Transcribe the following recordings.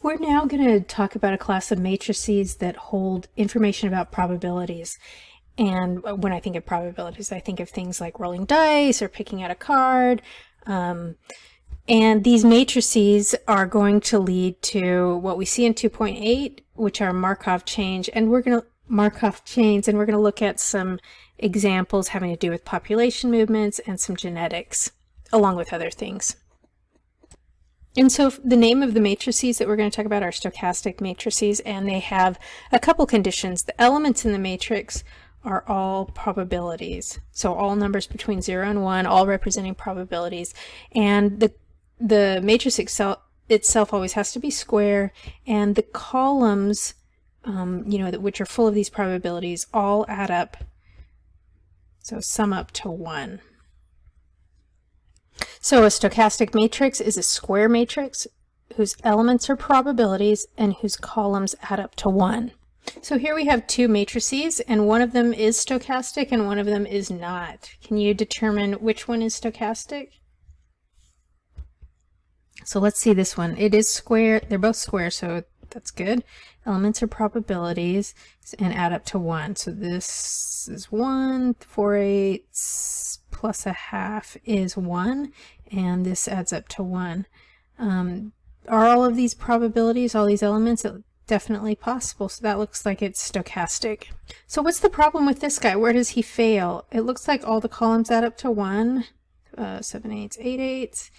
We're now going to talk about a class of matrices that hold information about probabilities. And when I think of probabilities, I think of things like rolling dice or picking out a card. And these matrices are going to lead to what we see in 2.8, which are Markov chains, and we're going to look at some examples having to do with population movements and some genetics, along with other things. And so the name of the matrices that we're going to talk about are stochastic matrices, and they have a couple conditions. The elements in the matrix are all probabilities. So all numbers between 0 and 1, all representing probabilities. And the matrix itself always has to be square, and the columns, which are full of these probabilities, all add up. So sum up to 1. So a stochastic matrix is a square matrix whose elements are probabilities and whose columns add up to 1. So here we have two matrices, and one of them is stochastic and one of them is not. Can you determine which one is stochastic? So let's see this one. It is square. They're both square, so that's good. Elements are probabilities and add up to 1. So this is 1, 4/8 plus a half is 1, and this adds up to 1. Are all of these probabilities, all these elements, definitely possible? So that looks like it's stochastic. So what's the problem with this guy? Where does he fail? It looks like all the columns add up to 1. 7/8, 8/8.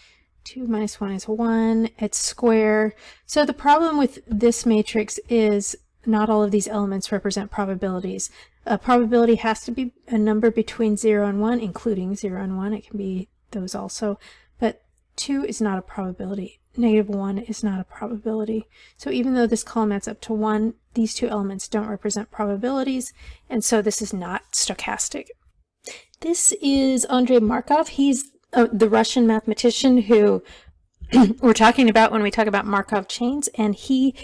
2 minus 1 is 1. It's square. So the problem with this matrix is not all of these elements represent probabilities. A probability has to be a number between 0 and 1, including 0 and 1. It can be those also. But 2 is not a probability. -1 is not a probability. So even though this column adds up to 1, these two elements don't represent probabilities, and so this is not stochastic. This is Andrei Markov. He's the Russian mathematician who we're talking about when we talk about Markov chains, and he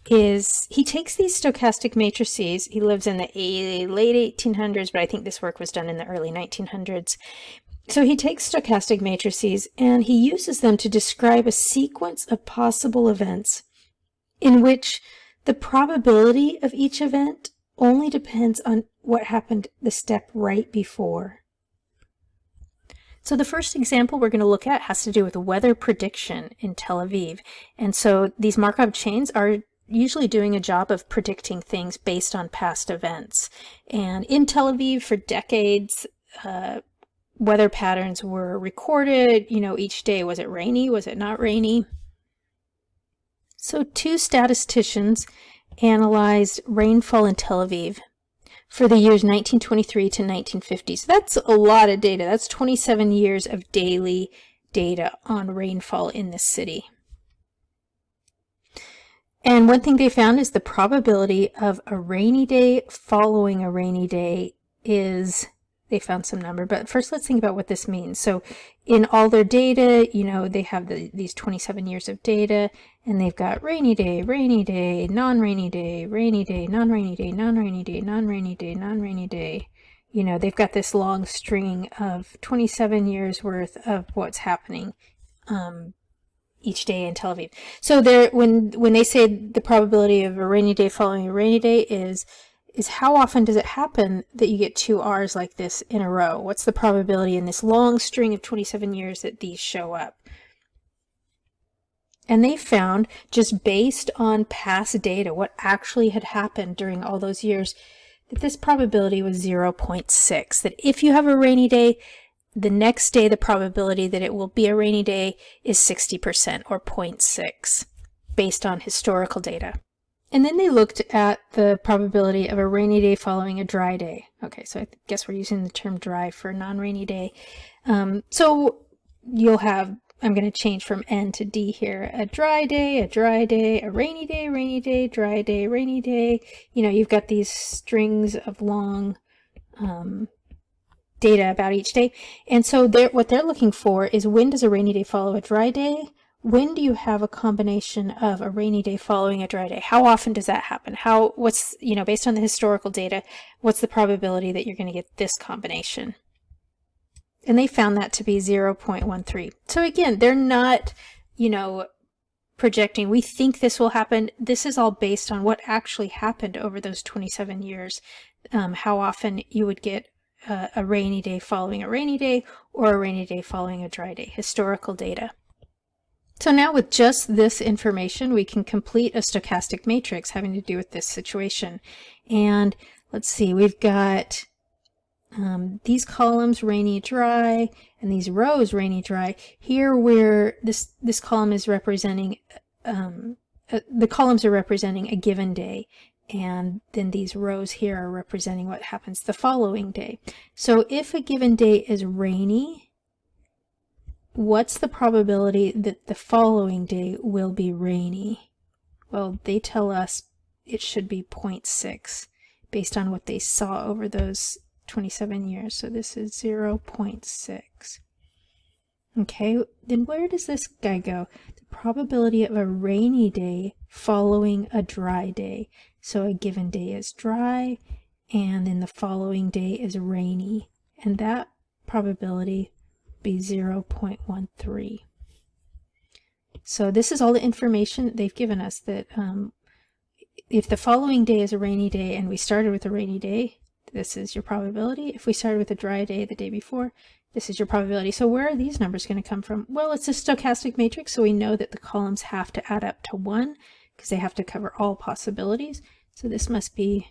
takes these stochastic matrices. He lives in the late 1800s, but I think this work was done in the early 1900s. So he takes stochastic matrices and he uses them to describe a sequence of possible events in which the probability of each event only depends on what happened the step right before. So the first example we're going to look at has to do with weather prediction in Tel Aviv. And so these Markov chains are usually doing a job of predicting things based on past events. And in Tel Aviv for decades, weather patterns were recorded, each day. Was it rainy? Was it not rainy? So two statisticians analyzed rainfall in Tel Aviv for the years 1923 to 1950. So that's a lot of data. That's 27 years of daily data on rainfall in this city. And one thing they found is the probability of a rainy day following a rainy day is, they found some number, but first let's think about what this means. So in all their data, they have these 27 years of data, and they've got rainy day, non-rainy day, rainy day, non-rainy day, non-rainy day, non-rainy day, non-rainy day. They've got this long string of 27 years worth of what's happening each day in Tel Aviv. So when they say the probability of a rainy day following a rainy day is how often does it happen that you get two R's like this in a row? What's the probability in this long string of 27 years that these show up? And they found, just based on past data, what actually had happened during all those years, that this probability was 0.6. That if you have a rainy day, the next day the probability that it will be a rainy day is 60%, or 0.6, based on historical data. And then they looked at the probability of a rainy day following a dry day. Okay, so I guess we're using the term dry for non-rainy day. So you'll have, I'm going to change from N to D here, a dry day, a rainy day, dry day, rainy day. You've got these strings of long data about each day. And so what they're looking for is, when does a rainy day follow a dry day? When do you have a combination of a rainy day following a dry day? How often does that happen? What's, based on the historical data, what's the probability that you're going to get this combination? And they found that to be 0.13. So again, they're not, projecting, we think this will happen. This is all based on what actually happened over those 27 years. How often you would get a rainy day following a rainy day, or a rainy day following a dry day. Historical data. So now with just this information, we can complete a stochastic matrix having to do with this situation. And let's see, we've got these columns rainy, dry, and these rows rainy, dry. Here where this column is representing, the columns are representing a given day, and then these rows here are representing what happens the following day. So if a given day is rainy, what's the probability that the following day will be rainy? Well, they tell us it should be 0.6 based on what they saw over those 27 years. So this is 0.6. Okay, then where does this guy go? The probability of a rainy day following a dry day. So a given day is dry, and then the following day is rainy. And that probability would be 0.13. So this is all the information that they've given us, that if the following day is a rainy day and we started with a rainy day, this is your probability. If we started with a dry day the day before, this is your probability. So where are these numbers going to come from? Well, it's a stochastic matrix, so we know that the columns have to add up to 1 because they have to cover all possibilities. So this must be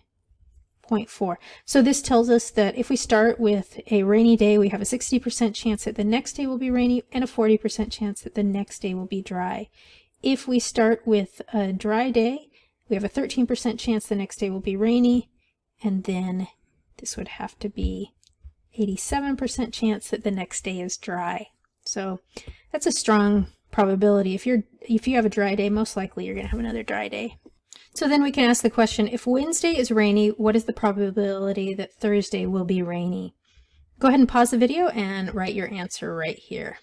0.4. So this tells us that if we start with a rainy day, we have a 60% chance that the next day will be rainy and a 40% chance that the next day will be dry. If we start with a dry day, we have a 13% chance the next day will be rainy, and then this would have to be 87% chance that the next day is dry. So that's a strong probability. If you have a dry day, most likely you're going to have another dry day. So then we can ask the question, if Wednesday is rainy, what is the probability that Thursday will be rainy? Go ahead and pause the video and write your answer right here.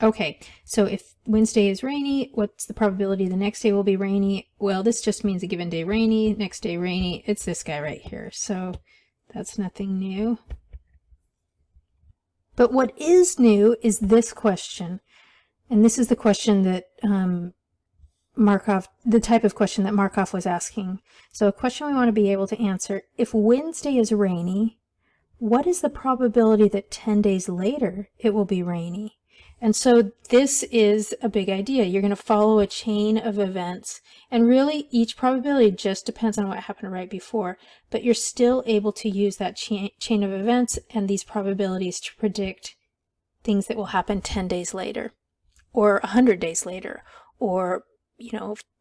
Okay, so if Wednesday is rainy, what's the probability the next day will be rainy? Well, this just means a given day rainy, next day rainy. It's this guy right here, so that's nothing new. But what is new is this question, and this is the question that the type of question that Markov was asking. So a question we want to be able to answer, if Wednesday is rainy, what is the probability that 10 days later it will be rainy? And so this is a big idea. You're going to follow a chain of events, and really each probability just depends on what happened right before, but you're still able to use that chain of events and these probabilities to predict things that will happen 10 days later, or 100 days later, or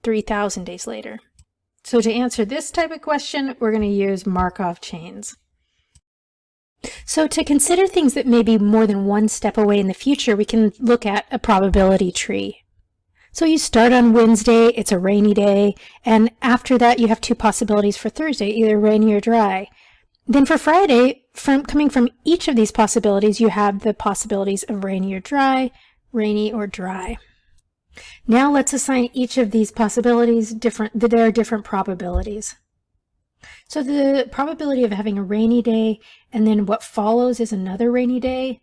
3,000 days later. So to answer this type of question, we're going to use Markov chains. So to consider things that may be more than one step away in the future, we can look at a probability tree. So you start on Wednesday, it's a rainy day, and after that you have two possibilities for Thursday, either rainy or dry. Then for Friday, coming from each of these possibilities, you have the possibilities of rainy or dry, rainy or dry. Now let's assign each of these possibilities their different probabilities. So the probability of having a rainy day, and then what follows is another rainy day.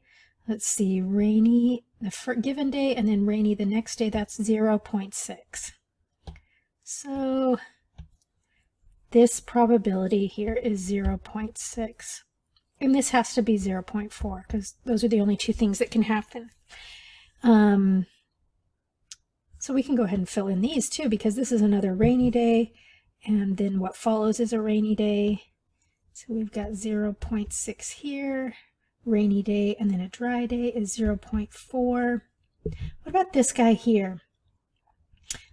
Let's see, rainy the given day, and then rainy the next day, that's 0.6. So this probability here is 0.6. And this has to be 0.4, because those are the only two things that can happen. So we can go ahead and fill in these too, because this is another rainy day, and then what follows is a rainy day. So we've got 0.6 here, rainy day, and then a dry day is 0.4. What about this guy here?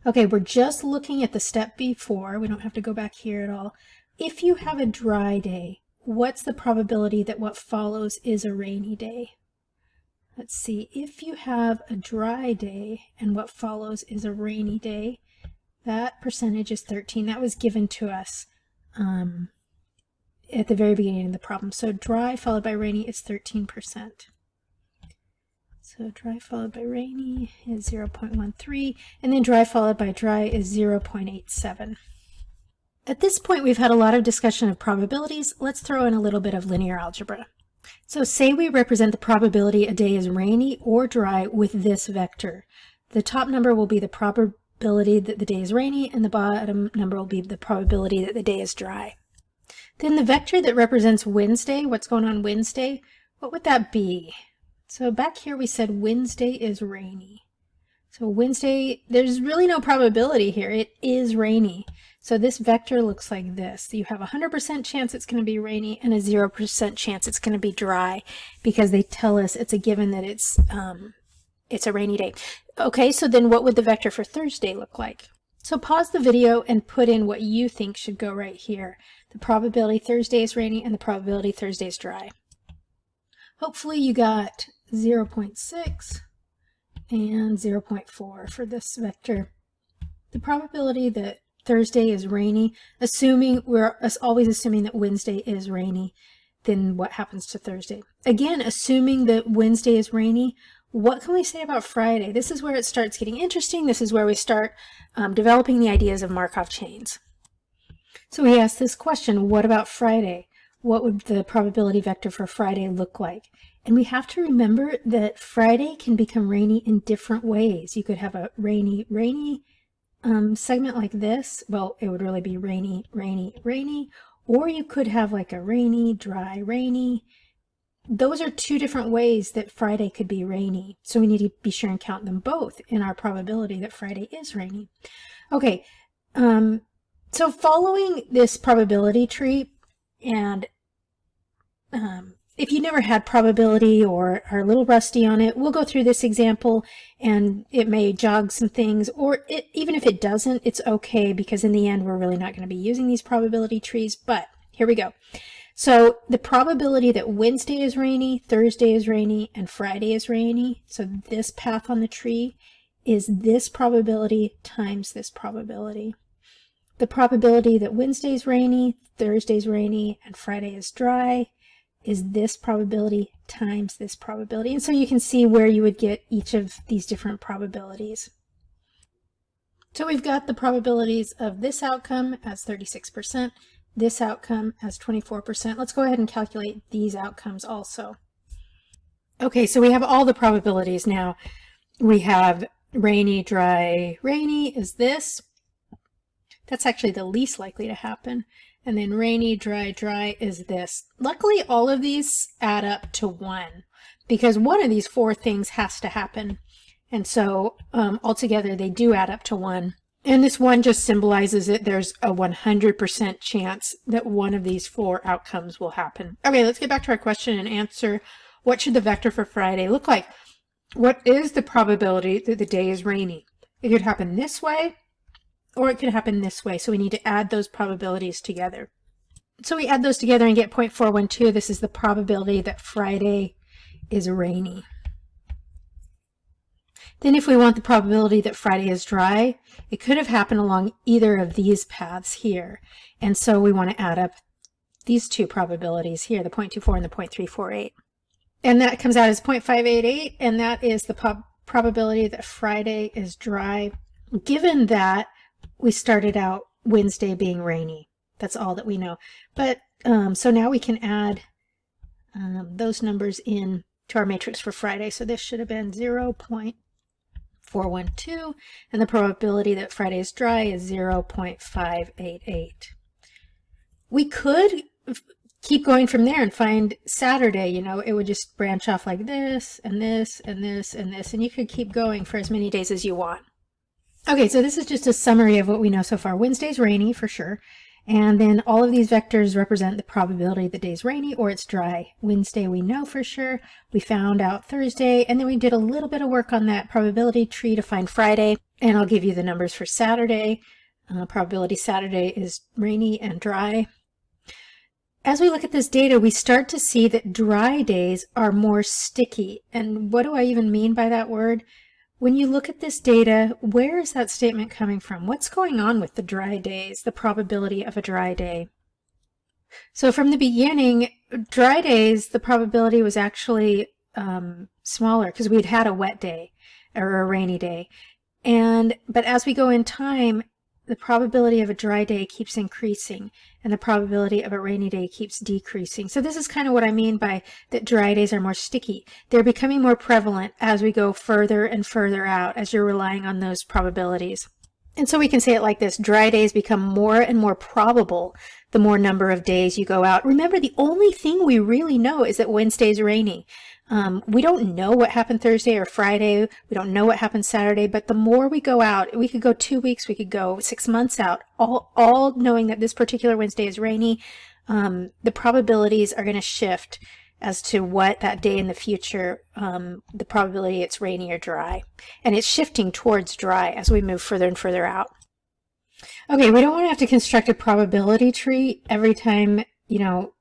Okay, we're just looking at the step before. We don't have to go back here at all. If you have a dry day, what's the probability that what follows is a rainy day? Let's see, if you have a dry day and what follows is a rainy day, that percentage is 13. That was given to us at the very beginning of the problem. So dry followed by rainy is 13%. So dry followed by rainy is 0.13, and then dry followed by dry is 0.87. At this point, we've had a lot of discussion of probabilities. Let's throw in a little bit of linear algebra. So say we represent the probability a day is rainy or dry with this vector. the top number will be the probability that the day is rainy, and the bottom number will be the probability that the day is dry. Then the vector that represents Wednesday, what's going on Wednesday, what would that be? So back here we said Wednesday is rainy. So Wednesday, there's really no probability here. It is rainy. So this vector looks like this. You have a 100% chance it's going to be rainy and a 0% chance it's going to be dry, because they tell us it's a given that it's a rainy day. Okay, so then what would the vector for Thursday look like? So pause the video and put in what you think should go right here. The probability Thursday is rainy and the probability Thursday is dry. Hopefully you got 0.6 and 0.4 for this vector. The probability that Thursday is rainy, assuming we're always assuming that Wednesday is rainy, then what happens to Thursday? Again, assuming that Wednesday is rainy, what can we say about Friday? This is where it starts getting interesting. This is where we start developing the ideas of Markov chains. So we ask this question, what about Friday? What would the probability vector for Friday look like? And we have to remember that Friday can become rainy in different ways. You could have a rainy segment like this. Well, it would really be rainy, rainy, rainy. Or you could have like a rainy, dry, rainy. Those are two different ways that Friday could be rainy. So we need to be sure and count them both in our probability that Friday is rainy. Okay, so following this probability tree, and if you never had probability or are a little rusty on it, we'll go through this example and it may jog some things, or even if it doesn't, it's okay, because in the end we're really not going to be using these probability trees. But here we go. So the probability that Wednesday is rainy, Thursday is rainy, and Friday is rainy, so this path on the tree is this probability times this probability. The probability that Wednesday is rainy, Thursday is rainy, and Friday is dry is this probability times this probability. And so you can see where you would get each of these different probabilities. So we've got the probabilities of this outcome as 36%, this outcome as 24%. Let's go ahead and calculate these outcomes also. Okay, so we have all the probabilities now. We have rainy, dry, rainy is this. That's actually the least likely to happen. And then rainy, dry, dry is this. Luckily, all of these add up to 1, because one of these 4 things has to happen. And so altogether, they do add up to 1. And this 1 just symbolizes it. There's a 100% chance that one of these 4 outcomes will happen. Okay, let's get back to our question and answer. What should the vector for Friday look like? What is the probability that the day is rainy? It could happen this way, or it could happen this way. So we need to add those probabilities together. So we add those together and get 0.412. This is the probability that Friday is rainy. Then if we want the probability that Friday is dry, it could have happened along either of these paths here. And so we want to add up these 2 probabilities here, the 0.24 and the 0.348. And that comes out as 0.588, and that is the probability that Friday is dry, given that we started out Wednesday being rainy. That's all that we know. But so now we can add those numbers in to our matrix for Friday. So this should have been 0.412, and the probability that Friday is dry is 0.588. We could keep going from there and find Saturday. You know, it would just branch off like this and this and this and this, and you could keep going for as many days as you want. Okay, so this is just a summary of what we know so far. Wednesday's rainy for sure, and then all of these vectors represent the probability the day's rainy or it's dry. Wednesday we know for sure. We found out Thursday, and then we did a little bit of work on that probability tree to find Friday, and I'll give you the numbers for Saturday. Probability Saturday is rainy and dry. As we look at this data, we start to see that dry days are more sticky. And what do I even mean by that word? When you look at this data, where is that statement coming from? What's going on with the dry days, the probability of a dry day? So from the beginning, dry days, the probability was actually smaller because we'd had a wet day or a rainy day. But as we go in time, the probability of a dry day keeps increasing and the probability of a rainy day keeps decreasing. So this is kind of what I mean by that dry days are more sticky. They're becoming more prevalent as we go further and further out as you're relying on those probabilities. And so we can say it like this: dry days become more and more probable the more number of days you go out. Remember, the only thing we really know is that Wednesday's rainy. We don't know what happened Thursday or Friday. We don't know what happened Saturday, but the more we go out, we could go 2 weeks, we could go 6 months out, all knowing that this particular Wednesday is rainy. The probabilities are going to shift as to what that day in the future, the probability it's rainy or dry. And it's shifting towards dry as we move further and further out. Okay, we don't want to have to construct a probability tree every time, you know,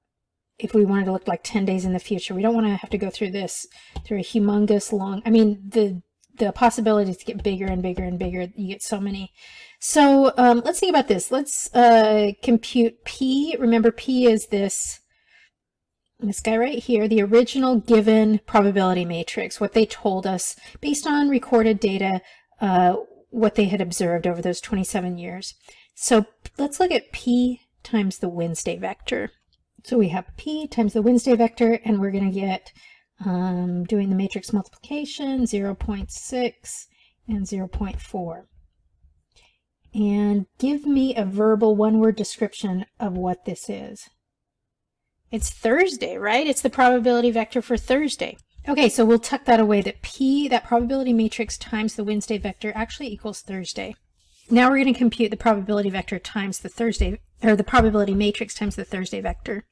if we wanted to look like 10 days in the future. We don't want to have to go through this, through a humongous long, I mean, the possibilities to get bigger and bigger and bigger. You get so many. So let's think about this. Let's compute P. Remember, P is this guy right here, the original given probability matrix, what they told us based on recorded data, what they had observed over those 27 years. So let's look at P times the Wednesday vector. So we have P times the Wednesday vector, and we're going to get, doing the matrix multiplication, 0.6 and 0.4. And give me a verbal one-word description of what this is. It's Thursday, right? It's the probability vector for Thursday. Okay, so we'll tuck that away, that P, that probability matrix times the Wednesday vector actually equals Thursday. Now we're going to compute the probability vector times the Thursday, or the probability matrix times the Thursday vector.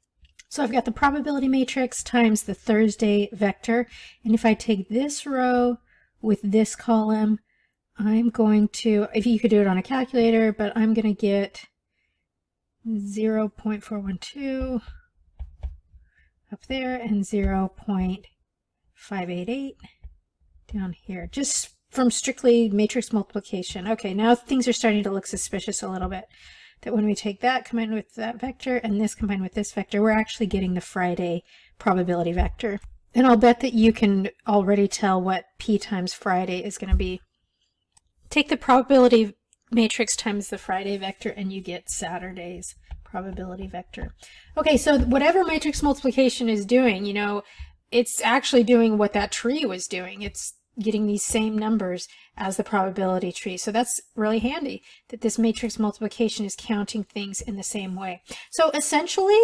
So I've got the probability matrix times the Thursday vector, and if I take this row with this column, I'm going to, if you could do it on a calculator, but I'm going to get 0.412 up there and 0.588 down here, just from strictly matrix multiplication. Okay, now things are starting to look suspicious a little bit. That when we take that combined with that vector and this combined with this vector, we're actually getting the Friday probability vector. And I'll bet that you can already tell what P times Friday is going to be. Take the probability matrix times the Friday vector and you get Saturday's probability vector. Okay, so whatever matrix multiplication is doing, you know, it's actually doing what that tree was doing. It's getting these same numbers as the probability tree. So that's really handy that this matrix multiplication is counting things in the same way. So essentially,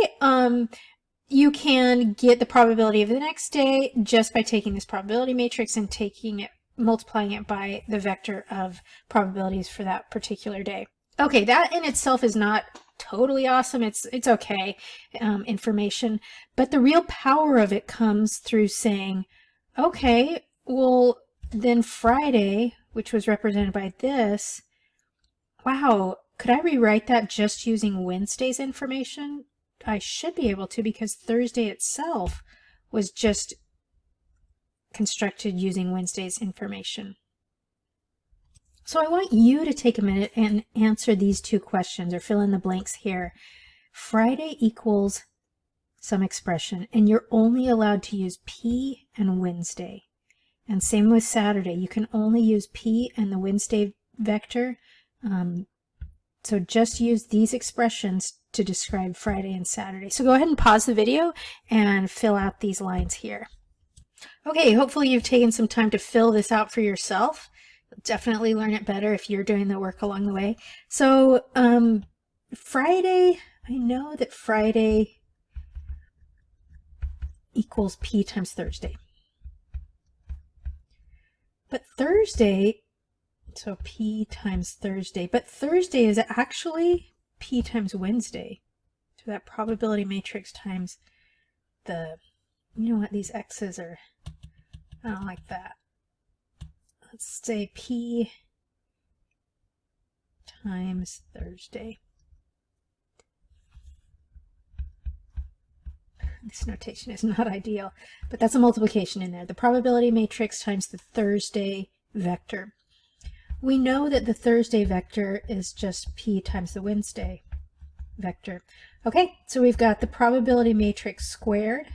you can get the probability of the next day just by taking this probability matrix and taking it, multiplying it by the vector of probabilities for that particular day. Okay, that in itself is not totally awesome. It's okay information, but the real power of it comes through saying, okay, well, then Friday, which was represented by this, wow, could I rewrite that just using Wednesday's information? I should be able to, because Thursday itself was just constructed using Wednesday's information. So I want you to take a minute and answer these two questions, or fill in the blanks here. Friday equals some expression, and you're only allowed to use P and Wednesday. And same with Saturday. You can only use P and the Wednesday vector. So just use these expressions to describe Friday and Saturday. So go ahead and pause the video and fill out these lines here. Okay, hopefully you've taken some time to fill this out for yourself. You'll definitely learn it better if you're doing the work along the way. So Friday, I know that Friday equals P times Thursday. But Thursday, so P times Thursday, but Thursday is actually P times Wednesday. So that probability matrix times the, you know what, these X's are, I don't like that. Let's say P times Thursday. This notation is not ideal, but that's a multiplication in there. The probability matrix times the Thursday vector. We know that the Thursday vector is just P times the Wednesday vector. Okay, so we've got the probability matrix squared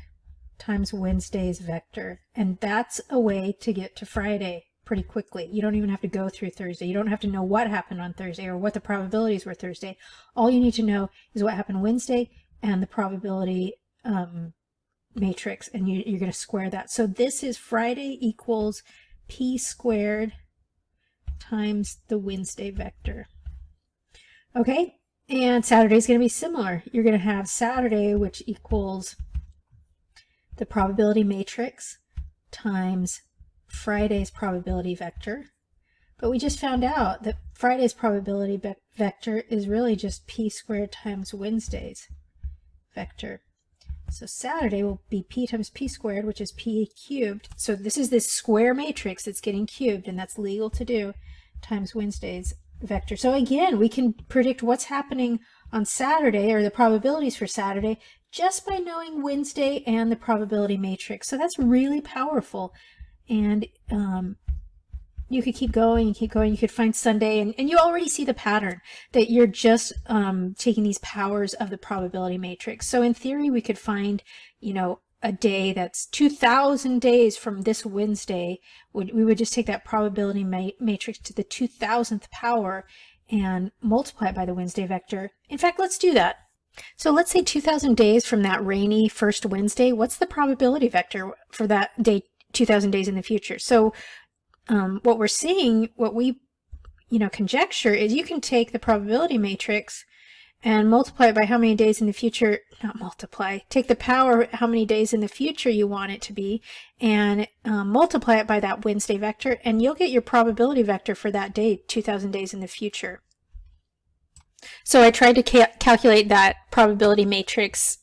times Wednesday's vector, and that's a way to get to Friday pretty quickly. You don't even have to go through Thursday. You don't have to know what happened on Thursday or what the probabilities were Thursday. All you need to know is what happened Wednesday and the probability matrix, and you're going to square that. So this is Friday equals p squared times the Wednesday vector. Okay, and Saturday is going to be similar. You're going to have Saturday, which equals the probability matrix times Friday's probability vector. But we just found out that Friday's probability vector is really just p squared times Wednesday's vector. So Saturday will be p times p squared, which is p cubed. So this is this square matrix that's getting cubed, and that's legal to do, times Wednesday's vector. So again, we can predict what's happening on Saturday, or the probabilities for Saturday, just by knowing Wednesday and the probability matrix. So that's really powerful. And you could keep going and keep going. You could find Sunday, and you already see the pattern that you're just taking these powers of the probability matrix. So in theory, we could find, you know, a day that's 2,000 days from this Wednesday. We would just take that probability matrix to the 2,000th power and multiply it by the Wednesday vector. In fact, let's do that. So let's say 2,000 days from that rainy first Wednesday. What's the probability vector for that day 2,000 days in the future? So what we're seeing, what we, conjecture is you can take the probability matrix and multiply it by how many days in the future, take the power how many days in the future you want it to be, and multiply it by that Wednesday vector, and you'll get your probability vector for that day, 2,000 days in the future. So I tried to calculate that probability matrix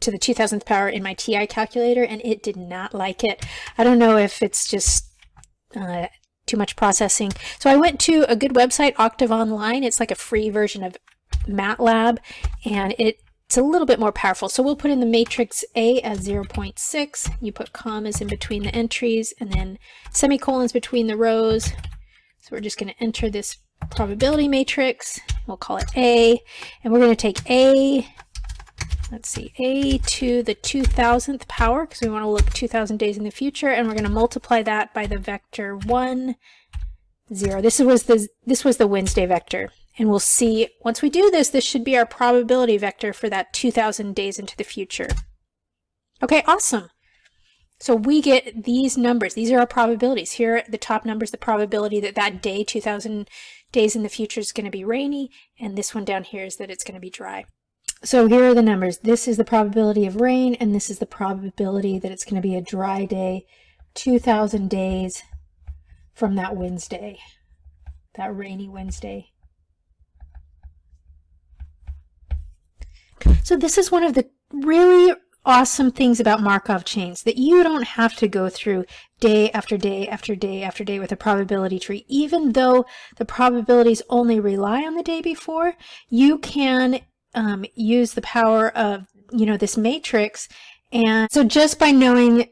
to the 2,000th power in my TI calculator, and it did not like it. I don't know if it's just too much processing. So I went to a good website, Octave Online. It's like a free version of MATLAB, and it's a little bit more powerful. So we'll put in the matrix A as 0.6. You put commas in between the entries and then semicolons between the rows. So we're just going to enter this probability matrix. We'll call it A, and we're going to take A, let's see, A to the 2,000th power, because we want to look 2,000 days in the future, and we're going to multiply that by the vector 1, 0. This was the Wednesday vector, and we'll see once we do this, this should be our probability vector for that 2,000 days into the future. Okay, awesome. So we get these numbers. These are our probabilities. Here at the top number is the probability that that day, 2,000 days in the future, is going to be rainy, and this one down here is that it's going to be dry. So here are the numbers. This is the probability of rain, and this is the probability that it's going to be a dry day, 2,000 days from that Wednesday, that rainy Wednesday. So this is one of the really awesome things about Markov chains, that you don't have to go through day after day after day after day with a probability tree. Even though the probabilities only rely on the day before, you can use the power of, this matrix. And so just by knowing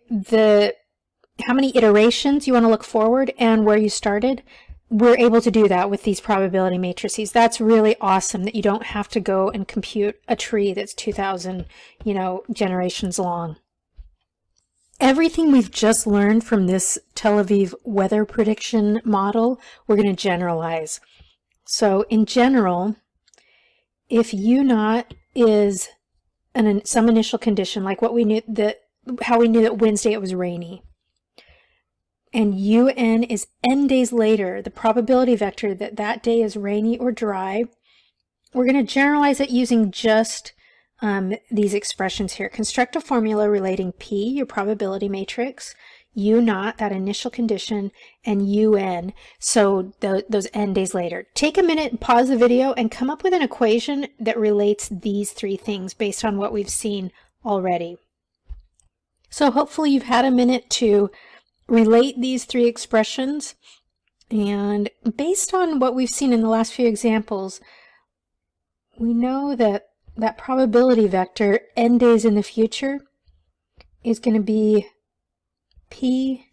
how many iterations you want to look forward and where you started, we're able to do that with these probability matrices. That's really awesome that you don't have to go and compute a tree that's 2,000, generations long. Everything we've just learned from this Tel Aviv weather prediction model, we're going to generalize. So in general, if U0 is some initial condition, like what we knew how we knew that Wednesday it was rainy, and UN is n days later, the probability vector that that day is rainy or dry, we're going to generalize it using just these expressions here. Construct a formula relating P, your probability matrix, U0, that initial condition, and UN, so those n days later. Take a minute and pause the video and come up with an equation that relates these three things based on what we've seen already. So hopefully you've had a minute to relate these three expressions, and based on what we've seen in the last few examples, we know that that probability vector n days in the future is going to be P,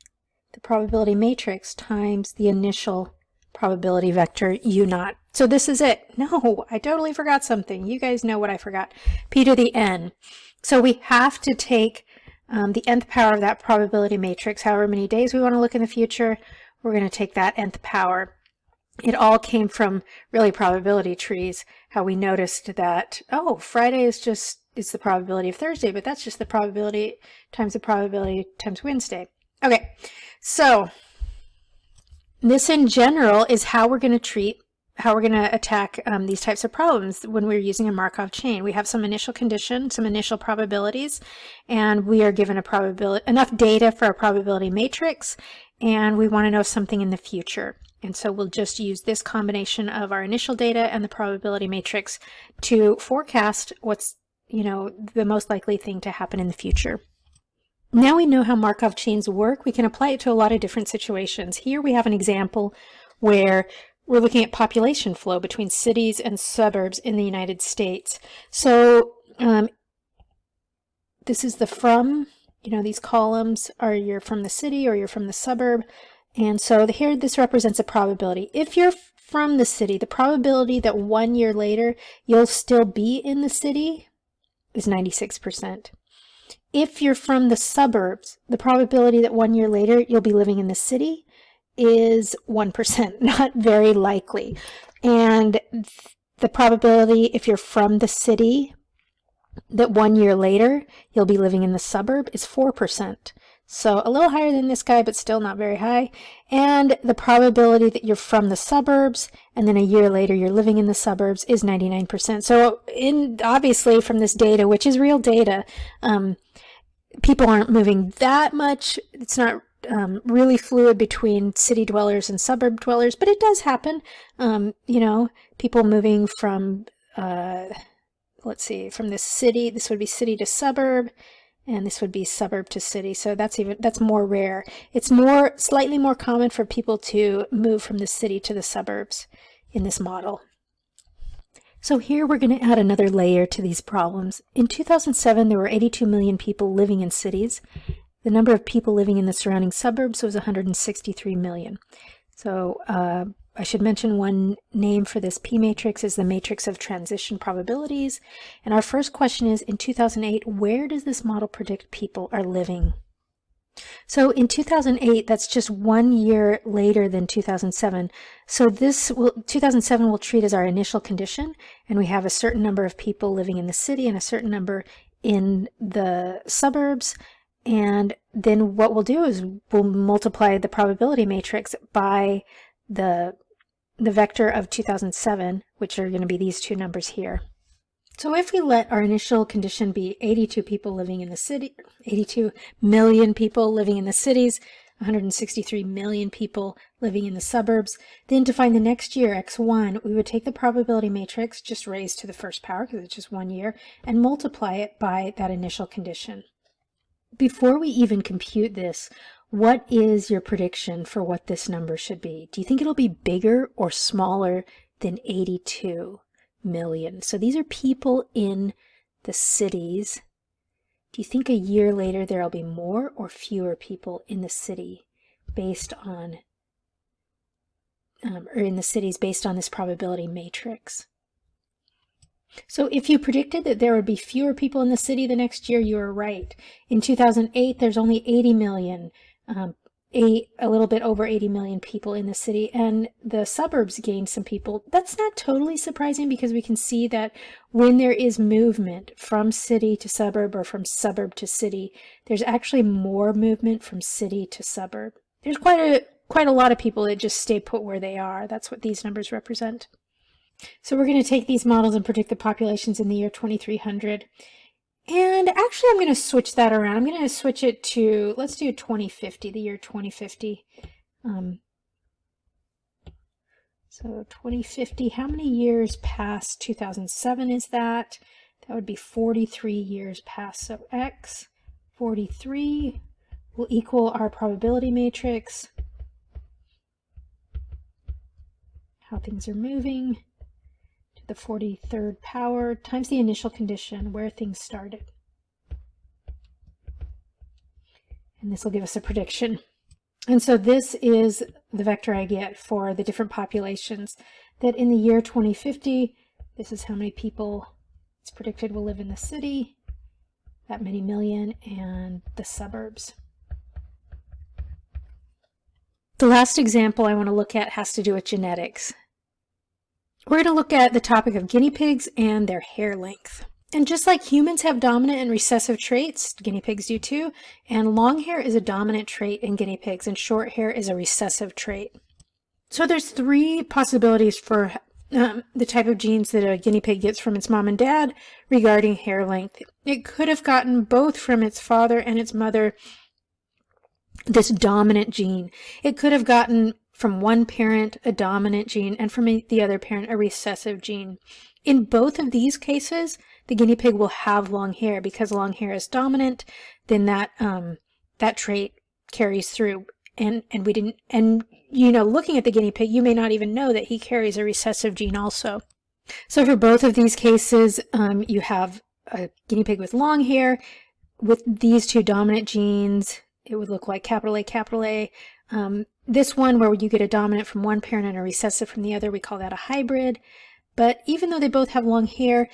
the probability matrix, times the initial probability vector U0. So this is it. No, I totally forgot something. You guys know what I forgot. P to the n. So we have to take the nth power of that probability matrix, however many days we want to look in the future. we're going to take that nth power. It all came from really probability trees, how we noticed that, oh, Friday is the probability of Thursday, but that's just the probability times Wednesday. Okay, so this in general is how we're going to attack these types of problems when we're using a Markov chain. We have some initial condition, some initial probabilities, and we are given enough data for a probability matrix, and we want to know something in the future. And so we'll just use this combination of our initial data and the probability matrix to forecast what's, the most likely thing to happen in the future. Now we know how Markov chains work, we can apply it to a lot of different situations. Here we have an example where we're looking at population flow between cities and suburbs in the United States. So this is the from, these columns are you're from the city or you're from the suburb. And so here this represents a probability. If you're from the city, the probability that 1 year later you'll still be in the city is 96%. If you're from the suburbs, the probability that 1 year later you'll be living in the city is 1%, not very likely. And the probability if you're from the city that 1 year later you'll be living in the suburb is 4%. So a little higher than this guy, but still not very high. And the probability that you're from the suburbs and then a year later you're living in the suburbs is 99%. So obviously from this data, which is real data, people aren't moving that much. It's not really fluid between city dwellers and suburb dwellers, but it does happen. People moving from, let's see, from this city, this would be city to suburb, and this would be suburb to city. So that's more rare. It's slightly more common for people to move from the city to the suburbs in this model. So here we're going to add another layer to these problems. In 2007, there were 82 million people living in cities. The number of people living in the surrounding suburbs was 163 million. So I should mention one name for this P matrix is the matrix of transition probabilities. And our first question is, in 2008, where does this model predict people are living? So in 2008, that's just 1 year later than 2007. So 2007 will treat as our initial condition, and we have a certain number of people living in the city and a certain number in the suburbs. And then what we'll do is we'll multiply the probability matrix by the vector of 2007, which are going to be these two numbers here. So if we let our initial condition be 82 people living in the city, 82 million people living in the cities, 163 million people living in the suburbs, then to find the next year, x1, we would take the probability matrix, just raised to the first power because it's just 1 year, and multiply it by that initial condition. Before we even compute this, what is your prediction for what this number should be? Do you think it'll be bigger or smaller than 82 million? So these are people in the cities. Do you think a year later there'll be more or fewer people in the city based on, or in the cities based on this probability matrix? So if you predicted that there would be fewer people in the city the next year, you were right. In 2008, there's only 80 million, a little bit over 80 million people in the city, and the suburbs gained some people. That's not totally surprising because we can see that when there is movement from city to suburb or from suburb to city, there's actually more movement from city to suburb. There's quite a lot of people that just stay put where they are. That's what these numbers represent. So we're going to take these models and predict the populations in the year 2300. And actually, I'm going to switch that around. I'm going to switch it to, let's do 2050, the year 2050. So 2050, how many years past 2007 is that? That would be 43 years past. So x, 43, will equal our probability matrix. How things are moving. The 43rd power times the initial condition where things started. And this will give us a prediction. And so this is the vector I get for the different populations that in the year 2050, this is how many people it's predicted will live in the city, that many million, and the suburbs. The last example I want to look at has to do with genetics. We're going to look at the topic of guinea pigs and their hair length. And just like humans have dominant and recessive traits, guinea pigs do too, and long hair is a dominant trait in guinea pigs and short hair is a recessive trait. So there's 3 possibilities for the type of genes that a guinea pig gets from its mom and dad regarding hair length. It could have gotten both from its father and its mother this dominant gene. It could have gotten from one parent a dominant gene and from the other parent a recessive gene. In both of these cases, the guinea pig will have long hair because long hair is dominant. Then that trait carries through. And you know, looking at the guinea pig, you may not even know that he carries a recessive gene also. So for both of these cases, you have a guinea pig with long hair with these 2 dominant genes. It would look like capital A, capital A. This one where you get a dominant from one parent and a recessive from the other, we call that a hybrid. But even though they both have long hair,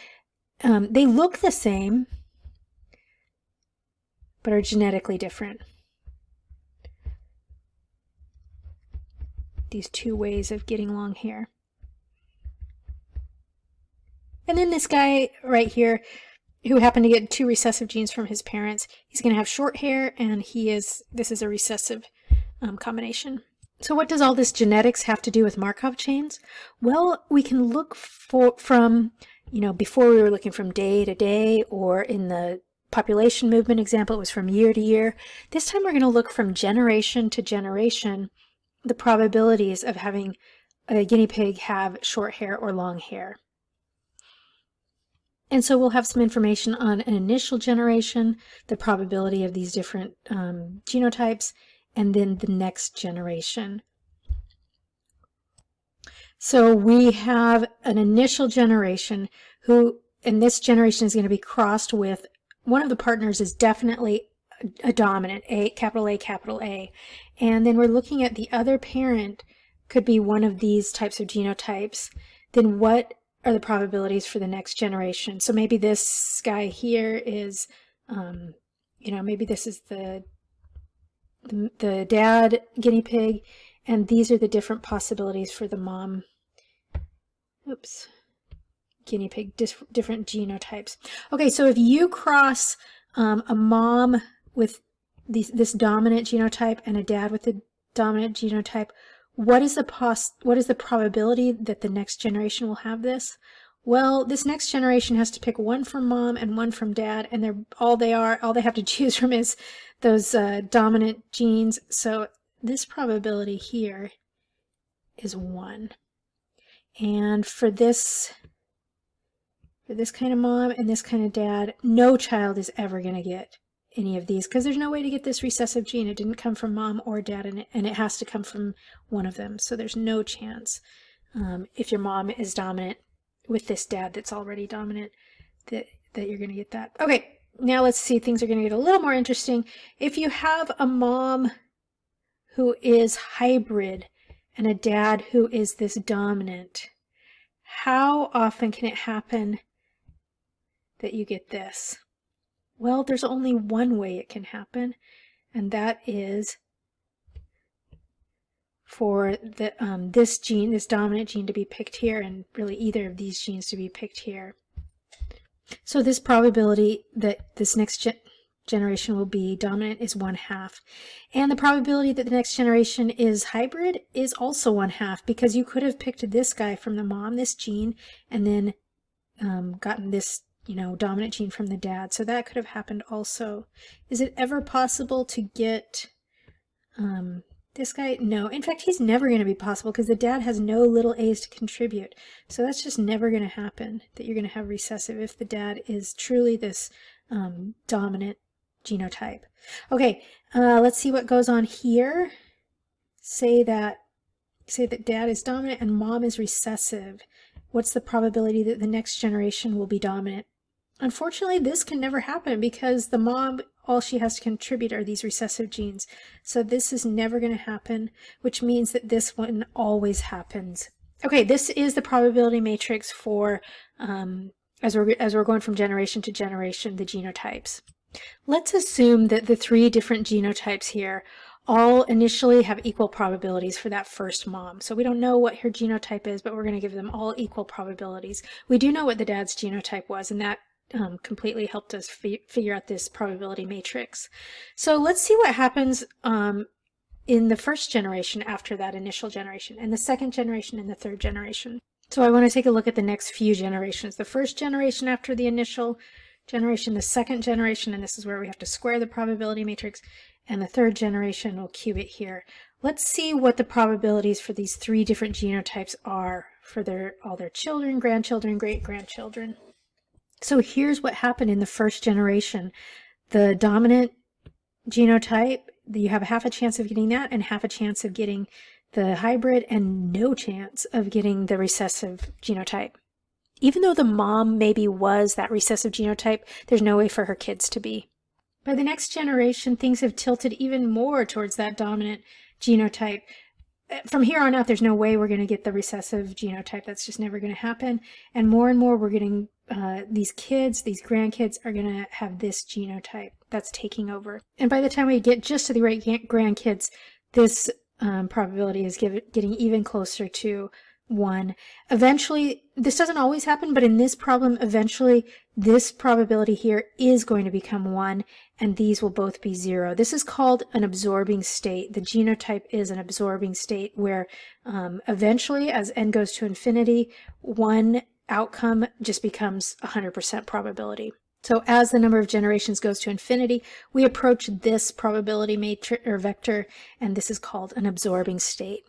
they look the same, but are genetically different. These 2 ways of getting long hair. And then this guy right here, who happened to get 2 recessive genes from his parents, he's going to have short hair, and this is a recessive combination. So what does all this genetics have to do with Markov chains? Well, we can look from, you know, before we were looking from day to day, or in the population movement example, it was from year to year. This time we're going to look from generation to generation, the probabilities of having a guinea pig have short hair or long hair. And so we'll have some information on an initial generation, the probability of these different genotypes, and then the next generation. So we have an initial generation and this generation is going to be crossed with, one of the partners is definitely a dominant, capital A, capital A. And then we're looking at the other parent could be one of these types of genotypes. Then what are the probabilities for the next generation? So maybe this guy here is, you know, maybe this is the dad guinea pig, and these are the different possibilities for the mom, guinea pig, different genotypes. Okay, so if you cross a mom with this dominant genotype and a dad with the dominant genotype, what is the probability that the next generation will have this? Well, this next generation has to pick one from mom and one from dad, and all they have to choose from is those dominant genes. So this probability here is 1. And for this kind of mom and this kind of dad, no child is ever going to get any of these because there's no way to get this recessive gene. It didn't come from mom or dad, and it has to come from one of them. So there's no chance if your mom is dominant with this dad that's already dominant that you're going to get that. Okay, now let's see. Things are going to get a little more interesting. If you have a mom who is hybrid and a dad who is this dominant, how often can it happen that you get this? Well, there's only one way it can happen, and that is for this gene, this dominant gene, to be picked here, and really either of these genes to be picked here. So this probability that this next generation will be dominant is 1/2. And the probability that the next generation is hybrid is also 1/2, because you could have picked this guy from the mom, this gene, and then gotten this, you know, dominant gene from the dad. So that could have happened also. Is it ever possible to get this guy? No. In fact, he's never going to be possible because the dad has no little a's to contribute. So that's just never going to happen, that you're going to have recessive if the dad is truly this dominant genotype. Okay, let's see what goes on here. Say that dad is dominant and mom is recessive. What's the probability that the next generation will be dominant? Unfortunately, this can never happen because the mom, all she has to contribute are these recessive genes. So this is never going to happen, which means that this one always happens. Okay, this is the probability matrix for, as we're going from generation to generation, the genotypes. Let's assume that the 3 different genotypes here all initially have equal probabilities for that first mom. So we don't know what her genotype is, but we're going to give them all equal probabilities. We do know what the dad's genotype was, and that completely helped us figure out this probability matrix. So let's see what happens in the first generation after that initial generation, and the second generation and the third generation. So I want to take a look at the next few generations. The first generation after the initial generation, the second generation, and this is where we have to square the probability matrix, and the third generation, we'll cube it here. Let's see what the probabilities for these 3 different genotypes are for all their children, grandchildren, great-grandchildren. So here's what happened in the first generation. The dominant genotype, you have half a chance of getting that and half a chance of getting the hybrid and no chance of getting the recessive genotype. Even though the mom maybe was that recessive genotype, there's no way for her kids to be. By the next generation, things have tilted even more towards that dominant genotype. From here on out, there's no way we're going to get the recessive genotype. That's just never going to happen. And more we're getting these kids, these grandkids are going to have this genotype that's taking over. And by the time we get just to the right grandkids, this probability is getting even closer to 1. Eventually, this doesn't always happen, but in this problem, eventually this probability here is going to become 1, and these will both be 0. This is called an absorbing state. The genotype is an absorbing state where eventually, as n goes to infinity, one outcome just becomes 100% probability. So as the number of generations goes to infinity, we approach this probability matrix or vector, and this is called an absorbing state.